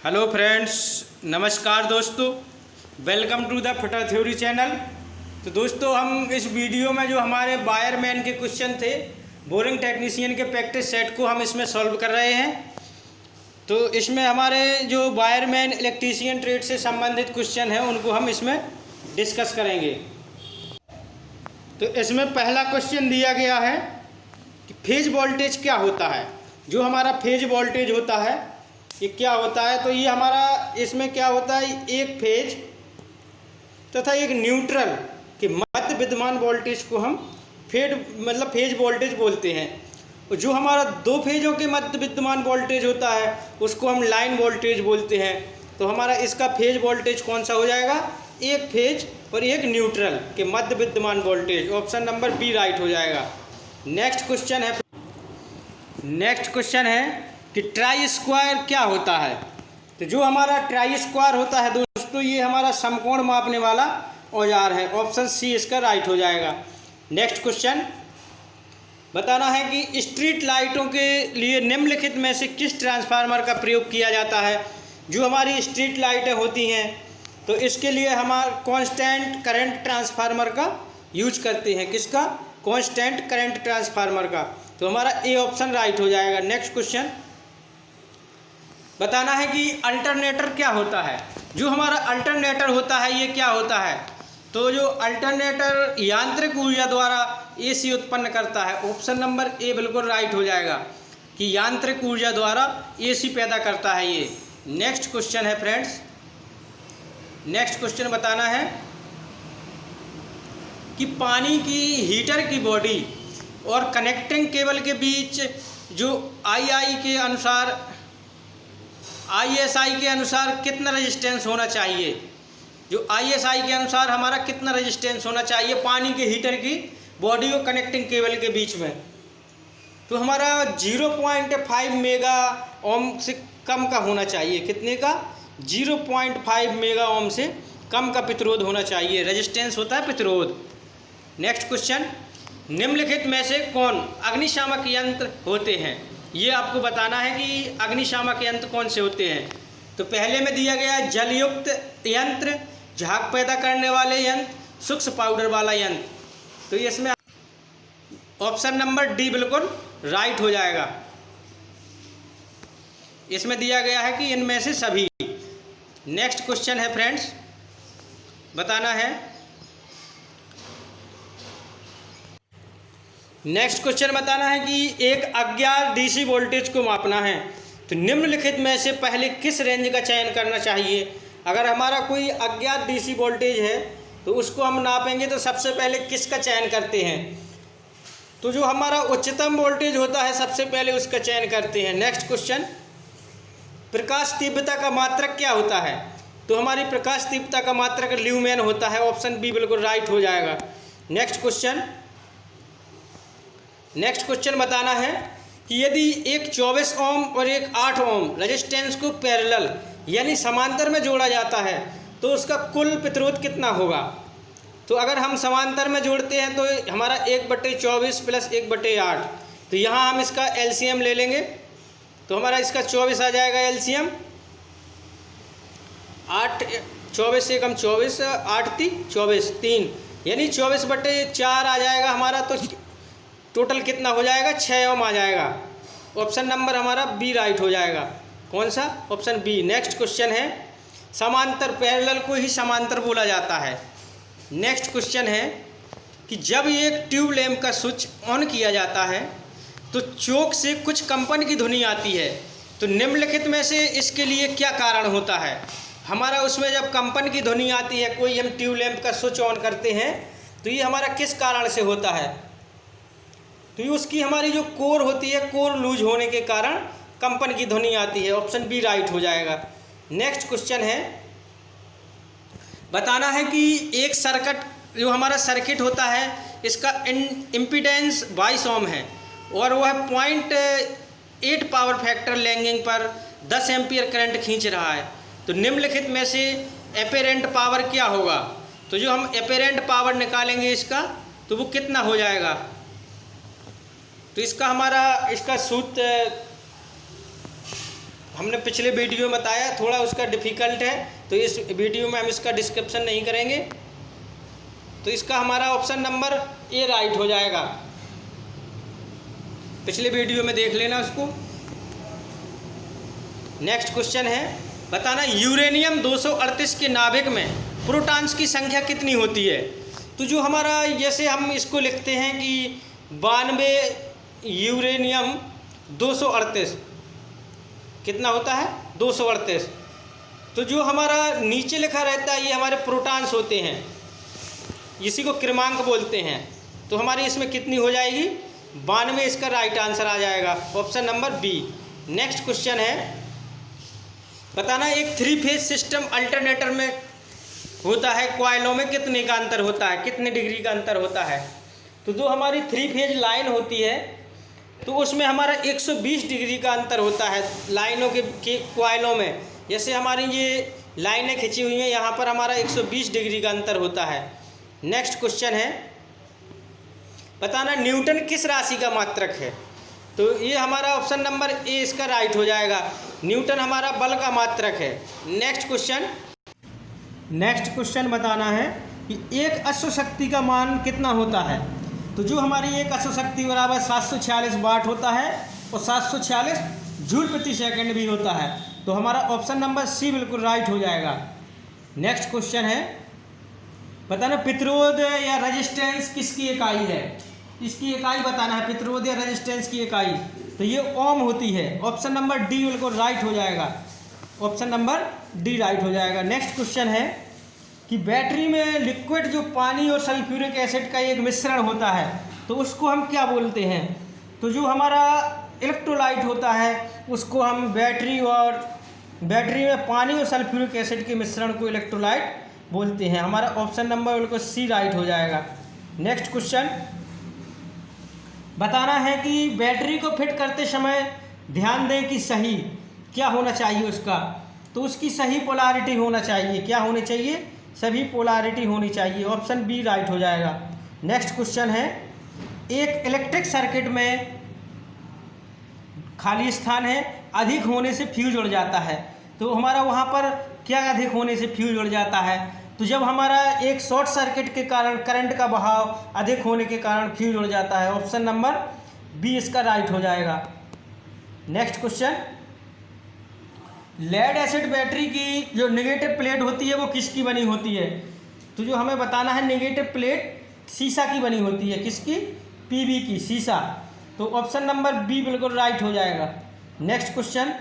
Hello friends, नमस्कार दोस्तों। Welcome to the fitter theory channel. तो दोस्तों, हम इस वीडियो में जो हमारे वायरमैन के क्वेश्चन थे, बोरिंग टेक्नीशियन के प्रैक्टिस सेट को हम इसमें सॉल्व कर रहे हैं। तो इसमें हमारे जो वायरमैन इलेक्ट्रीशियन ट्रेड से संबंधित क्वेश्चन हैं उनको हम इसमें डिस्कस करेंगे। तो इसमें पहला क्वेश्चन दिया गया है कि फेज वोल्टेज क्या होता है। जो हमारा फेज वोल्टेज होता है ये क्या होता है। तो ये हमारा इसमें क्या होता है, एक फेज तथा एक न्यूट्रल के मध्य विद्यमान वोल्टेज को हम फेज वोल्टेज बोलते हैं। और जो हमारा दो फेजों के मध्य विद्यमान वोल्टेज होता है उसको हम लाइन वोल्टेज बोलते हैं। तो हमारा इसका फेज वोल्टेज कौन सा हो जाएगा, एक फेज और एक न्यूट्रल के मध्य विद्यमान voltage. Option number B right हो जाएगा। नेक्स्ट क्वेश्चन है कि ट्राई स्क्वायर क्या होता है। तो जो हमारा ट्राई स्क्वायर होता है दोस्तों, ये हमारा समकोण मापने वाला औजार है। ऑप्शन सी इसका राइट हो जाएगा। नेक्स्ट क्वेश्चन बताना है कि स्ट्रीट लाइटों के लिए निम्नलिखित में से किस ट्रांसफार्मर का प्रयोग किया जाता है। जो हमारी स्ट्रीट लाइटें होती हैं तो इसके लिए हमारा कांस्टेंट करंट ट्रांसफार्मर का यूज करते हैं। किसका, कांस्टेंट करंट ट्रांसफार्मर का। तो हमारा ए ऑप्शन राइट हो जाएगा। नेक्स्ट क्वेश्चन बताना है कि अल्टरनेटर क्या होता है। जो हमारा अल्टरनेटर होता है ये क्या होता है। तो जो अल्टरनेटर यांत्रिक ऊर्जा द्वारा एसी उत्पन्न करता है। ऑप्शन नंबर ए बिल्कुल राइट हो जाएगा कि यांत्रिक ऊर्जा द्वारा एसी पैदा करता है ये। नेक्स्ट क्वेश्चन है फ्रेंड्स, नेक्स्ट क्वेश्चन बताना है कि पानी की हीटर की बॉडी और कनेक्टिंग केबल के बीच जो आईएसआई के अनुसार कितना रेजिस्टेंस होना चाहिए। जो आईएसआई के अनुसार हमारा कितना रेजिस्टेंस होना चाहिए पानी के हीटर की बॉडी और कनेक्टिंग केबल के बीच में। तो हमारा 0.5 मेगा ओम से कम का होना चाहिए। कितने का, 0.5 मेगा ओम से कम का प्रतिरोध होना चाहिए। रेजिस्टेंस होता है प्रतिरोध। नेक्स्ट क्वेश्चन, निम्नलिखित में से कौन अग्निशामक यंत्र होते हैं। ये आपको बताना है कि अग्निशामक यंत्र कौन से होते हैं। तो पहले में दिया गया जलयुक्त यंत्र, झाग पैदा करने वाले यंत्र, सूक्ष्म पाउडर वाला यंत्र। तो इसमें ऑप्शन नंबर डी बिल्कुल राइट हो जाएगा। इसमें दिया गया है कि इनमें से सभी। नेक्स्ट क्वेश्चन है फ्रेंड्स, बताना है नेक्स्ट क्वेश्चन बताना है कि एक अज्ञात डीसी वोल्टेज को मापना है। तो निम्नलिखित में से पहले किस रेंज का चयन करना चाहिए। अगर हमारा कोई अज्ञात डीसी वोल्टेज है तो उसको हम नापेंगे तो सबसे पहले किसका चयन करते हैं। तो जो हमारा उच्चतम वोल्टेज होता है सबसे पहले उसका चयन करते हैं। नेक्स्ट क्वेश्चन, प्रकाश तीव्रता का मात्रक क्या होता है। तो हमारी प्रकाश तीव्रता का मात्रक ल्यूमेन होता है। ऑप्शन बी बिल्कुल राइट हो जाएगा। नेक्स्ट क्वेश्चन बताना है कि यदि एक 24 ओम और एक 8 ओम रेजिस्टेंस को पैरेलल यानी समांतर में जोड़ा जाता है तो उसका कुल प्रतिरोध कितना होगा। तो अगर हम समांतर में जोड़ते हैं तो हमारा 1/24 प्लस 1/8। तो यहाँ हम इसका एलसीएम ले लेंगे तो हमारा इसका 24 आ जाएगा एलसीएम। 24 से कम 24, 8 × 24 3 यानी 24/4 आ जाएगा हमारा। तो टोटल कितना हो जाएगा, 6 ओम आ जाएगा। ऑप्शन नंबर हमारा बी राइट हो जाएगा। कौन सा, ऑप्शन बी। नेक्स्ट क्वेश्चन है समांतर, पैरेलल को ही समांतर बोला जाता है। नेक्स्ट क्वेश्चन है कि जब एक ट्यूब लैंप का स्विच ऑन किया जाता है तो चोक से कुछ कंपन की ध्वनि आती है। तो निम्नलिखित में से इसके लिए क्या कारण होता है। हमारा उसमें जब कंपन की ध्वनि आती है, कोई हम ट्यूब लैंप का स्विच ऑन करते हैं तो ये हमारा किस कारण से होता है। तो ये उसकी हमारी जो कोर होती है, कोर लूज होने के कारण कंपन की ध्वनि आती है। ऑप्शन बी राइट हो जाएगा। नेक्स्ट क्वेश्चन है बताना है कि एक सर्किट, जो हमारा सर्किट होता है इसका इम्पीडेंस 22 ओम है और वह 0.8 पावर फैक्टर लैगिंग पर 10 एम्पियर करंट खींच रहा है। तो निम्नलिखित में से एपेरेंट पावर क्या होगा। तो जो हम एपेरेंट पावर निकालेंगे इसका तो वो कितना हो जाएगा। तो इसका सूत्र हमने पिछले वीडियो में बताया, थोड़ा उसका डिफ़िकल्ट है, तो इस वीडियो में हम इसका डिस्क्रिप्शन नहीं करेंगे। तो इसका हमारा ऑप्शन नंबर ए राइट हो जाएगा। पिछले वीडियो में देख लेना उसको। नेक्स्ट क्वेश्चन है, बताना यूरेनियम 238 के नाभिक में प्रोटॉन्स की संख्या कितनी होती है। तो जो हमारा, जैसे हम इसको लिखते हैं कि 92 यूरेनियम 238 कितना होता है, 238। तो जो हमारा नीचे लिखा रहता है ये हमारे प्रोटॉन्स होते हैं, इसी को क्रमांक बोलते हैं। तो हमारी इसमें कितनी हो जाएगी, 92, इसका राइट आंसर आ जाएगा option number B. Next question है, बताना एक 3 फेज सिस्टम अल्टरनेटर में होता है, कॉइलों में कितने का अंतर होता है, कितने डिग्री का अंतर होता है। तो जो हमारी 3 फेज लाइन होती है तो उसमें हमारा 120 डिग्री का अंतर होता है लाइनों के कॉइलों में। जैसे हमारी ये लाइनें खिंची हुई हैं, यहाँ पर हमारा 120 डिग्री का अंतर होता है। नेक्स्ट क्वेश्चन है, बताना न्यूटन किस राशि का मात्रक है। तो ये हमारा ऑप्शन नंबर ए इसका राइट हो जाएगा, न्यूटन हमारा बल का मात्रक है। नेक्स्ट क्वेश्चन बताना है कि एक अश्व शक्ति का मान कितना होता है। तो जो हमारी एक अश्व शक्ति बराबर 746 वाट होता है और 746 जूल प्रति सेकंड भी होता है। तो हमारा ऑप्शन नंबर सी बिल्कुल राइट हो जाएगा। नेक्स्ट क्वेश्चन है, बताना प्रतिरोध या रेजिस्टेंस किसकी इकाई है। इसकी इकाई बताना है, प्रतिरोध या रेजिस्टेंस की इकाई। तो ये ओम होती है, ऑप्शन नंबर डी बिल्कुल राइट हो जाएगा, ऑप्शन नंबर डी राइट हो जाएगा। नेक्स्ट क्वेश्चन है कि बैटरी में लिक्विड जो पानी और सल्फ्यूरिक एसिड का एक मिश्रण होता है तो उसको हम क्या बोलते हैं। तो जो हमारा इलेक्ट्रोलाइट होता है उसको हम बैटरी में पानी और सल्फ्यूरिक एसिड के मिश्रण को इलेक्ट्रोलाइट बोलते हैं। हमारा ऑप्शन नंबर बिल्कुल सी राइट हो जाएगा। नेक्स्ट क्वेश्चन, बताना है कि बैटरी को फिट करते समय ध्यान दें कि सही क्या होना चाहिए उसका। तो उसकी सही पोलैरिटी होना चाहिए, क्या होनी चाहिए, सभी पोलैरिटी होनी चाहिए, ऑप्शन बी राइट हो जाएगा। नेक्स्ट क्वेश्चन है, एक इलेक्ट्रिक सर्किट में खाली स्थान है, अधिक होने से फ्यूज उड़ जाता है। तो हमारा वहाँ पर क्या अधिक होने से फ्यूज उड़ जाता है। तो जब हमारा एक शॉर्ट सर्किट के कारण करंट का बहाव अधिक होने के कारण फ्यूज उड़ जाता है, ऑप्शन नंबर बी इसका राइट हो जाएगा। Next question, lead acid battery की जो नेगेटिव प्लेट होती है वो किसकी बनी होती है। तो जो हमें बताना है, नेगेटिव प्लेट शीशा की बनी होती है, किसकी, पीबी की, शीशा। तो ऑप्शन नंबर बी बिल्कुल राइट हो जाएगा। नेक्स्ट क्वेश्चन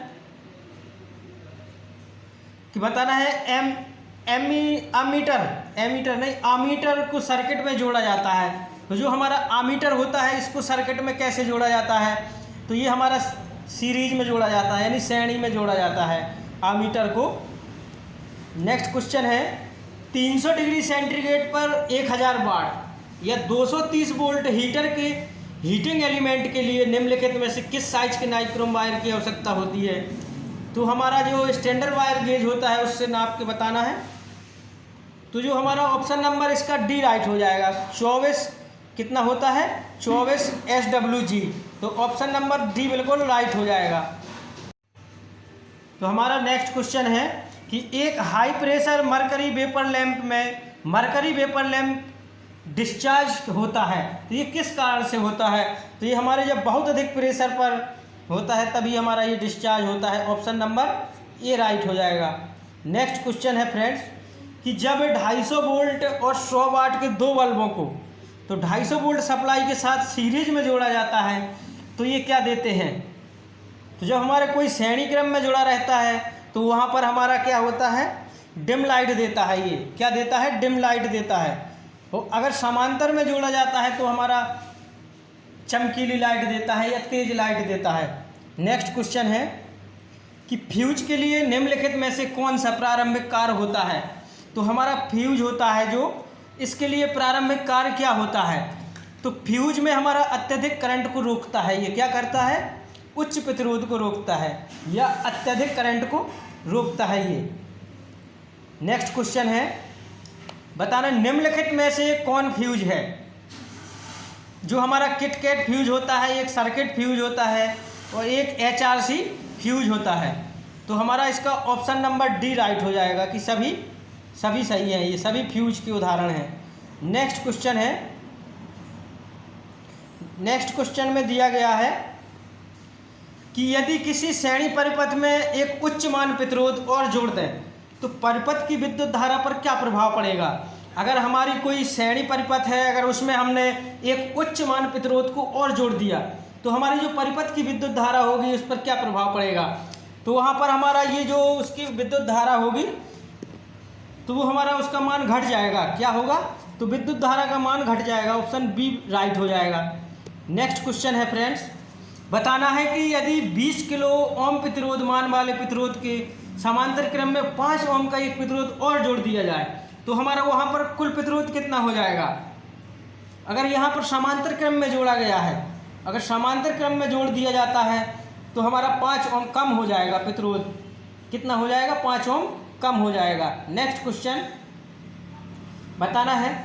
कि बताना है आमीटर को सर्किट में जोड़ा जाता है। तो जो हमारा आमीटर होता है इसको सर्किट में कैसे जोड़ा जाता है। तो ये हमारा सीरीज में जोड़ा जाता है, यानी श्रेणी में जोड़ा जाता है आमीटर को। नेक्स्ट क्वेश्चन है, 300 डिग्री सेंटीग्रेड पर 1000 वाट या 230 वोल्ट हीटर के हीटिंग एलिमेंट के लिए निम्नलिखित में से किस साइज के नाइक्रोम वायर की आवश्यकता होती है। तो हमारा जो स्टैंडर्ड वायर गेज होता है उससे नाप के बताना है। तो जो हमारा ऑप्शन नंबर इसका डी राइट हो जाएगा, 24 कितना होता है, 24 SWG। तो ऑप्शन नंबर डी बिल्कुल राइट हो जाएगा। तो हमारा नेक्स्ट क्वेश्चन है कि एक high pressure mercury vapour lamp में मरकरी वेपर लैंप डिस्चार्ज होता है। तो ये किस कारण से होता है। तो ये हमारे जब बहुत अधिक प्रेशर पर होता है तभी हमारा ये डिस्चार्ज होता है, ऑप्शन नंबर ए राइट हो जाएगा। नेक्स्ट क्वेश्चन है फ्रेंड्स कि जब 250 वोल्ट और 100 वाट के दो बल्बों को तो 250 वोल्ट सप्लाई के साथ सीरीज में जोड़ा जाता है तो ये क्या देते हैं। तो जब हमारे कोई श्रेणी क्रम में जुड़ा रहता है तो वहाँ पर हमारा क्या होता है, डिम लाइट देता है। ये क्या देता है, डिम लाइट देता है। और अगर समांतर में जोड़ा जाता है तो हमारा चमकीली लाइट देता है या तेज लाइट देता है। नेक्स्ट क्वेश्चन है कि फ्यूज के लिए निम्नलिखित में से कौन सा प्रारंभिक कार्य होता है। तो हमारा फ्यूज होता है जो, इसके लिए प्रारंभिक कार्य क्या होता है। तो फ्यूज में हमारा अत्यधिक करंट को रोकता है। ये क्या करता है, उच्च प्रतिरोध को रोकता है या अत्यधिक करंट को रोकता है ये। नेक्स्ट क्वेश्चन है, बताना निम्नलिखित में से कौन फ्यूज है। जो हमारा किटकैट फ्यूज होता है, एक सर्किट फ्यूज होता है और एक HRC फ्यूज होता है। तो हमारा इसका ऑप्शन नंबर डी राइट हो जाएगा कि सभी सही हैं, ये सभी फ्यूज के उदाहरण हैं। नेक्स्ट क्वेश्चन में दिया गया है कि यदि किसी श्रेणी परिपथ में एक उच्च मान प्रतिरोध और जोड़ दें तो परिपथ की विद्युत धारा पर क्या प्रभाव पड़ेगा। अगर हमारी कोई श्रेणी परिपथ है, अगर उसमें हमने एक उच्च मान प्रतिरोध को और जोड़ दिया तो हमारी जो परिपथ की विद्युत धारा होगी उस पर क्या प्रभाव पड़ेगा। तो वहाँ पर हमारा ये जो उसकी विद्युत धारा होगी तो वो हमारा उसका मान घट जाएगा। क्या होगा, तो विद्युत धारा का मान घट जाएगा। ऑप्शन बी राइट हो जाएगा। नेक्स्ट क्वेश्चन है फ्रेंड्स, बताना है कि यदि 20 किलो ओम प्रतिरोध मान वाले प्रतिरोध के समांतर क्रम में 5 ओम का एक प्रतिरोध और जोड़ दिया जाए तो हमारा वहाँ पर कुल प्रतिरोध कितना हो जाएगा। अगर यहाँ पर समांतर क्रम में जोड़ा गया है, अगर समांतर क्रम में जोड़ दिया जाता है तो हमारा 5 ओम कम हो जाएगा, प्रतिरोध कितना हो जाएगा, 5 ओम कम हो जाएगा। नेक्स्ट क्वेश्चन बताना है,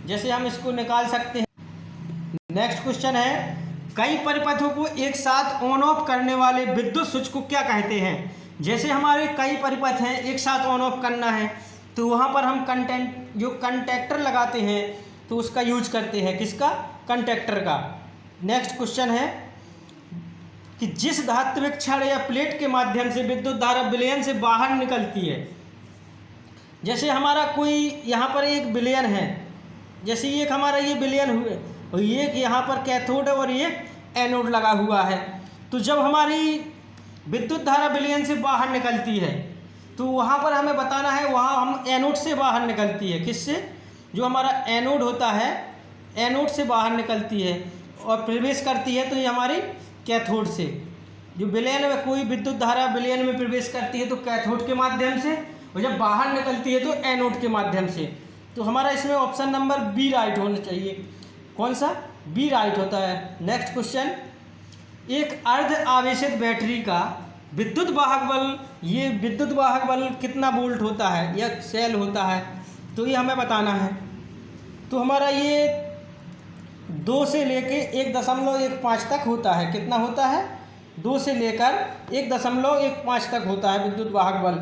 जैसे हम इसको निकाल सकते हैं। नेक्स्ट क्वेश्चन है, कई परिपथों को एक साथ ऑन ऑफ करने वाले विद्युत स्विच को क्या कहते हैं। जैसे हमारे कई परिपथ हैं, एक साथ ऑन ऑफ करना है तो वहाँ पर हम कंटैक्टर लगाते हैं तो उसका यूज करते हैं, किसका, कंटैक्टर का। नेक्स्ट क्वेश्चन है कि जिस धात्विक छड़ या प्लेट के माध्यम से विद्युत धारा विलयन से बाहर निकलती है। जैसे हमारा कोई यहाँ पर एक विलयन है, जैसे एक हमारा ये विलयन हुए और एक यहाँ पर कैथोड और एक एनोड लगा हुआ है, तो जब हमारी विद्युत धारा विलयन से बाहर निकलती है तो वहाँ पर हमें बताना है, वहाँ हम एनोड से बाहर निकलती है, किससे, जो हमारा एनोड होता है एनोड से बाहर निकलती है और प्रवेश करती है तो ये हमारी कैथोड से। जो विलयन में कोई विद्युत धारा विलयन में प्रवेश करती है तो कैथोड के माध्यम से, और जब बाहर निकलती है तो एनोड के माध्यम से। तो हमारा इसमें ऑप्शन नंबर बी राइट होना चाहिए। कौन सा, बी राइट होता है। नेक्स्ट क्वेश्चन, एक अर्ध आवेशित बैटरी का विद्युत वाहक बल, ये विद्युत वाहक बल कितना वोल्ट होता है या सेल होता है, तो ये हमें बताना है। तो हमारा ये 2 से लेके 1.15 तक होता है। कितना होता है, 2 से लेकर 1.15 तक होता है विद्युत वाहक बल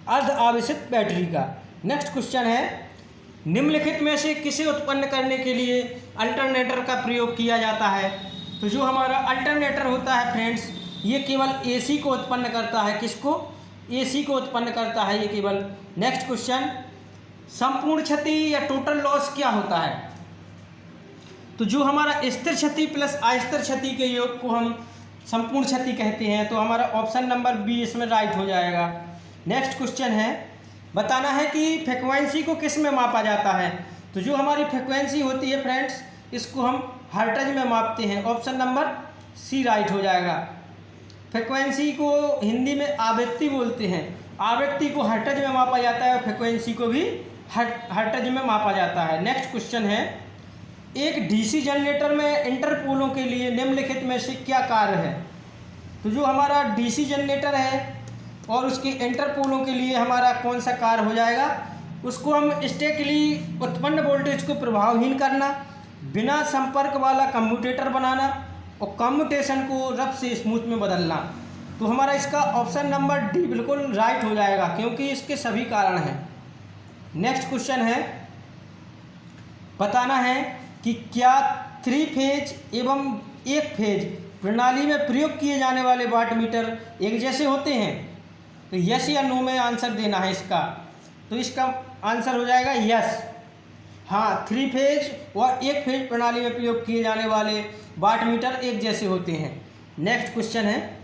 अर्ध आवेशित बैटरी का। नेक्स्ट क्वेश्चन है, निम्नलिखित में से किसे उत्पन्न करने के लिए अल्टरनेटर का प्रयोग किया जाता है। तो जो हमारा अल्टरनेटर होता है फ्रेंड्स, ये केवल एसी को उत्पन्न करता है। किसको, एसी को उत्पन्न करता है ये केवल। नेक्स्ट क्वेश्चन, संपूर्ण क्षति या टोटल लॉस क्या होता है। तो जो हमारा स्थिर क्षति प्लस अस्थिर क्षति के योग को हम संपूर्ण क्षति कहते हैं। तो हमारा ऑप्शन नंबर बी इसमें राइट हो जाएगा। नेक्स्ट क्वेश्चन है, बताना है कि फ्रीक्वेंसी को किस में मापा जाता है। तो जो हमारी फ्रीक्वेंसी होती है फ्रेंड्स, इसको हम हर्ट्ज में मापते हैं। ऑप्शन नंबर सी राइट हो जाएगा। फ्रीक्वेंसी को हिंदी में आवृत्ति बोलते हैं, आवृत्ति को हर्ट्ज में मापा जाता है, फ्रीक्वेंसी को भी हर्ट्ज में मापा जाता है। नेक्स्ट क्वेश्चन है, एक डीसी जनरेटर में इंटरपोलों के लिए निम्नलिखित में से क्या कार्य है। तो जो हमारा डीसी जनरेटर है और उसके इंटरपोलों के लिए हमारा कौन सा कार्य हो जाएगा, उसको हम स्टैटिकली उत्पन्न वोल्टेज को प्रभावहीन करना, बिना संपर्क वाला कम्यूटेटर बनाना और कम्यूटेशन को रफ से स्मूथ में बदलना। तो हमारा इसका ऑप्शन नंबर डी बिल्कुल राइट हो जाएगा, क्योंकि इसके सभी कारण हैं। नेक्स्ट क्वेश्चन है, बताना है कि क्या 3 फेज एवं 1 फेज प्रणाली में प्रयोग किए जाने वाले वाट मीटर एक जैसे होते हैं। तो यस या नो में आंसर देना है इसका। तो इसका आंसर हो जाएगा यस। हाँ, 3 फेज और 1 फेज प्रणाली में प्रयोग किए जाने वाले वाट मीटर एक जैसे होते हैं। नेक्स्ट क्वेश्चन है,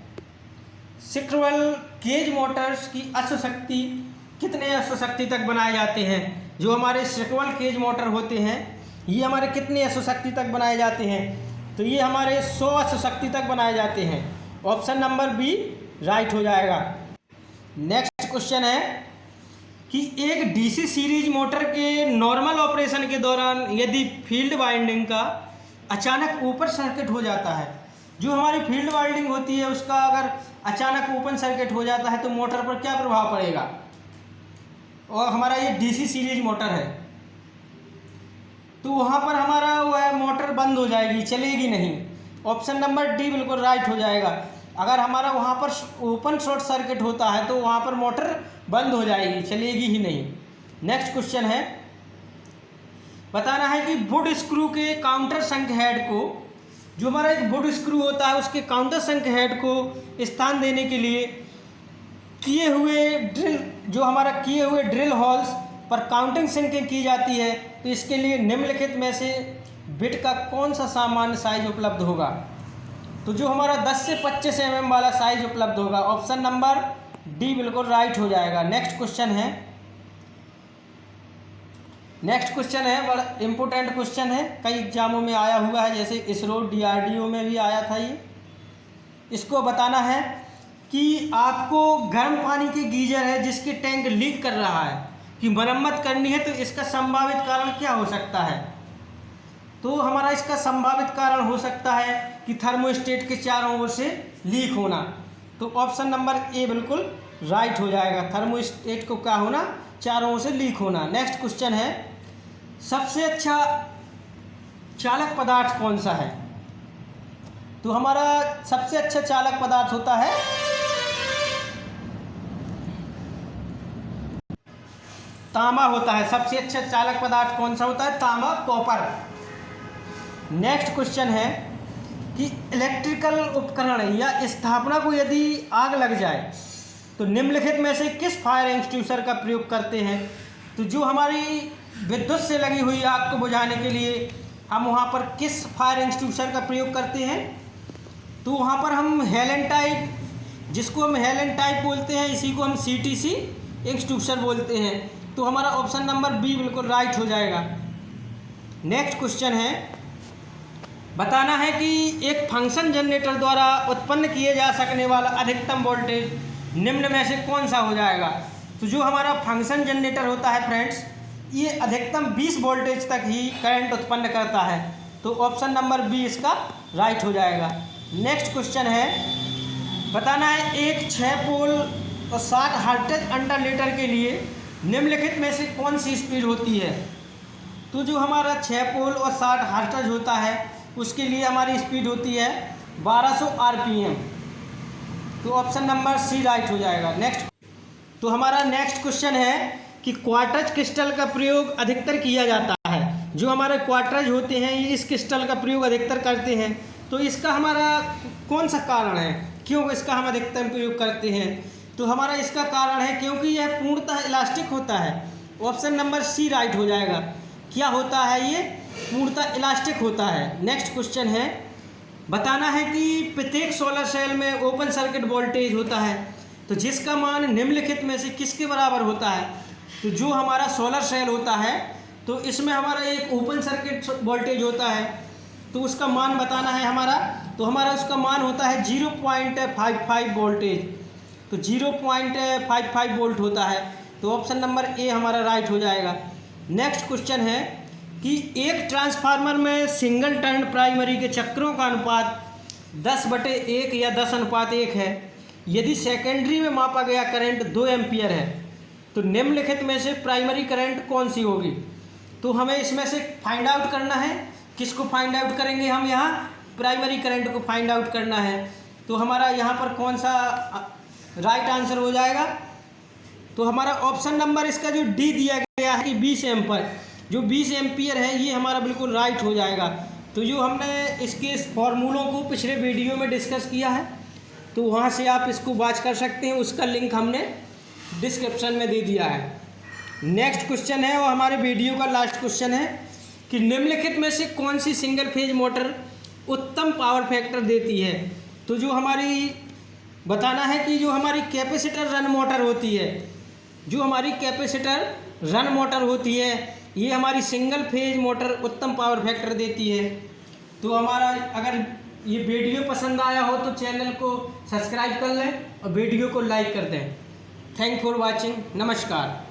सिक्वल केज मोटर्स की अश्व शक्ति कितने अश्व शक्ति तक बनाए जाते हैं। जो हमारे सिक्वल केज मोटर होते हैं ये हमारे कितने अश्व शक्ति तक बनाए जाते हैं। तो ये हमारे 100 अश्व शक्ति तक बनाए जाते हैं। ऑप्शन नंबर बी राइट हो जाएगा। नेक्स्ट क्वेश्चन है कि एक डीसी सीरीज मोटर के नॉर्मल ऑपरेशन के दौरान यदि फील्ड वाइंडिंग का अचानक ओपन सर्किट हो जाता है, जो हमारी फील्ड वाइंडिंग होती है उसका अगर अचानक ओपन सर्किट हो जाता है तो मोटर पर क्या प्रभाव पड़ेगा। और हमारा ये डीसी सीरीज मोटर है तो वहाँ पर हमारा वह मोटर बंद हो जाएगी, चलेगी नहीं। ऑप्शन नंबर डी बिल्कुल राइट हो जाएगा। अगर हमारा वहाँ पर ओपन शॉर्ट सर्किट होता है तो वहाँ पर मोटर बंद हो जाएगी, चलेगी ही नहीं। नेक्स्ट क्वेश्चन है, बताना है कि वुड स्क्रू के काउंटर संक हेड को, जो हमारा एक वुड स्क्रू होता है उसके काउंटर संक हेड को स्थान देने के लिए किए हुए ड्रिल होल्स पर काउंटिंग संख्या की जाती है, तो इसके लिए निम्नलिखित में से बिट का कौन सा सामान्य साइज उपलब्ध होगा? तो जो हमारा 10 से 25 mm वाला साइज उपलब्ध होगा। ऑप्शन नंबर डी बिल्कुल राइट हो जाएगा। नेक्स्ट क्वेश्चन है, बड़ा इम्पोर्टेंट क्वेश्चन है, कई एग्जामों में आया हुआ है, जैसे इसरो DRDO में भी आया था ये। इसको बताना है कि आपको गर्म पानी के गीजर है जिसके टैंक लीक कर रहा है कि मरम्मत करनी है, तो इसका संभावित कारण क्या हो सकता है? तो हमारा इसका संभावित कारण हो सकता है कि थर्मोस्टेट के चारों ओर से लीक होना। तो ऑप्शन नंबर ए बिल्कुल राइट हो जाएगा, थर्मोस्टेट को क्या होना, चारों ओर से लीक होना। नेक्स्ट क्वेश्चन है, सबसे अच्छा चालक पदार्थ कौन सा है? तो हमारा सबसे अच्छा चालक पदार्थ होता है तांबा होता है। सबसे अच्छा चालक पदार्थ कौन सा होता है? तांबा, कॉपर। नेक्स्ट क्वेश्चन है कि इलेक्ट्रिकल उपकरण या स्थापना को यदि आग लग जाए तो निम्नलिखित में से किस फायर एक्सटिंग्विशर का प्रयोग करते हैं? तो जो हमारी विद्युत से लगी हुई आग को बुझाने के लिए हम वहाँ पर किस फायर एक्सटिंग्विशर का प्रयोग करते हैं? तो वहाँ पर हम हेलन टाइप, जिसको हम हेलन टाइप बोलते हैं, इसी को हम CTC एक्सटिंग्विशर बोलते हैं। तो हमारा ऑप्शन नंबर बी बिल्कुल राइट हो जाएगा। नेक्स्ट क्वेश्चन है, बताना है कि एक फंक्शन जनरेटर द्वारा उत्पन्न किए जा सकने वाला अधिकतम वोल्टेज निम्न में से कौन सा हो जाएगा? तो जो हमारा फंक्शन जनरेटर होता है फ्रेंड्स, ये अधिकतम 20 वोल्टेज तक ही करंट उत्पन्न करता है। तो ऑप्शन नंबर बी इसका राइट हो जाएगा। नेक्स्ट क्वेश्चन है, बताना है एक 6 पोल और 60 हर्ट्ज अल्टरनेटर के लिए निम्नलिखित में से कौन सी स्पीड होती है? तो जो हमारा 6 पोल और 60 हर्ट्ज होता है उसके लिए हमारी स्पीड होती है 1200 RPM। तो ऑप्शन नंबर सी राइट हो जाएगा। तो हमारा नेक्स्ट क्वेश्चन है कि क्वार्टज क्रिस्टल का प्रयोग अधिकतर किया जाता है। जो हमारे क्वार्टज होते हैं ये इस क्रिस्टल का प्रयोग अधिकतर करते हैं, तो इसका हमारा कौन सा कारण है, क्यों इसका हम अधिकतर प्रयोग करते हैं? तो हमारा इसका कारण है क्योंकि यह पूर्णतः इलास्टिक होता है। ऑप्शन नंबर सी राइट हो जाएगा। क्या होता है ये? पूर्णतः इलास्टिक होता है। नेक्स्ट क्वेश्चन है, बताना है कि प्रत्येक सोलर सेल में ओपन सर्किट वोल्टेज होता है, तो जिसका मान निम्नलिखित में से किसके बराबर होता है? तो जो हमारा सोलर सेल होता है तो इसमें हमारा एक ओपन सर्किट वोल्टेज होता है, तो उसका मान बताना है हमारा। तो हमारा उसका मान होता है 0.55 वोल्टेज, तो 0.55 वोल्ट होता है। तो ऑप्शन नंबर ए हमारा राइट हो जाएगा। नेक्स्ट क्वेश्चन है कि एक ट्रांसफार्मर में सिंगल टर्न प्राइमरी के चक्रों का अनुपात 10/1 या 10:1 है। यदि सेकेंडरी में मापा गया करंट 2 एम्पियर है तो निम्नलिखित में से प्राइमरी करंट कौन सी होगी? तो हमें इसमें से फाइंड आउट करना है। किसको फाइंड आउट करेंगे हम? यहाँ प्राइमरी करंट को फाइंड आउट करना है। तो हमारा यहाँ पर कौन सा राइट आंसर हो जाएगा? तो हमारा ऑप्शन नंबर इसका जो डी दिया गया है कि 20 एम्पियर, जो 20 एम्पियर है ये हमारा बिल्कुल राइट हो जाएगा। तो जो हमने इसके फॉर्मूलों को पिछले वीडियो में डिस्कस किया है तो वहाँ से आप इसको वॉच कर सकते हैं, उसका लिंक हमने डिस्क्रिप्शन में दे दिया है। नेक्स्ट क्वेश्चन है, वो हमारे वीडियो का लास्ट क्वेश्चन है कि निम्नलिखित में से कौन सी सिंगल फेज मोटर उत्तम पावर फैक्टर देती है? तो जो हमारी बताना है कि जो हमारी कैपेसिटर रन मोटर होती है, जो हमारी कैपेसिटर रन मोटर होती है ये हमारी सिंगल फेज मोटर उत्तम पावर फैक्टर देती है। तो हमारा अगर ये वीडियो पसंद आया हो तो चैनल को सब्सक्राइब कर लें और वीडियो को लाइक कर दें। Thank for watching. नमस्कार।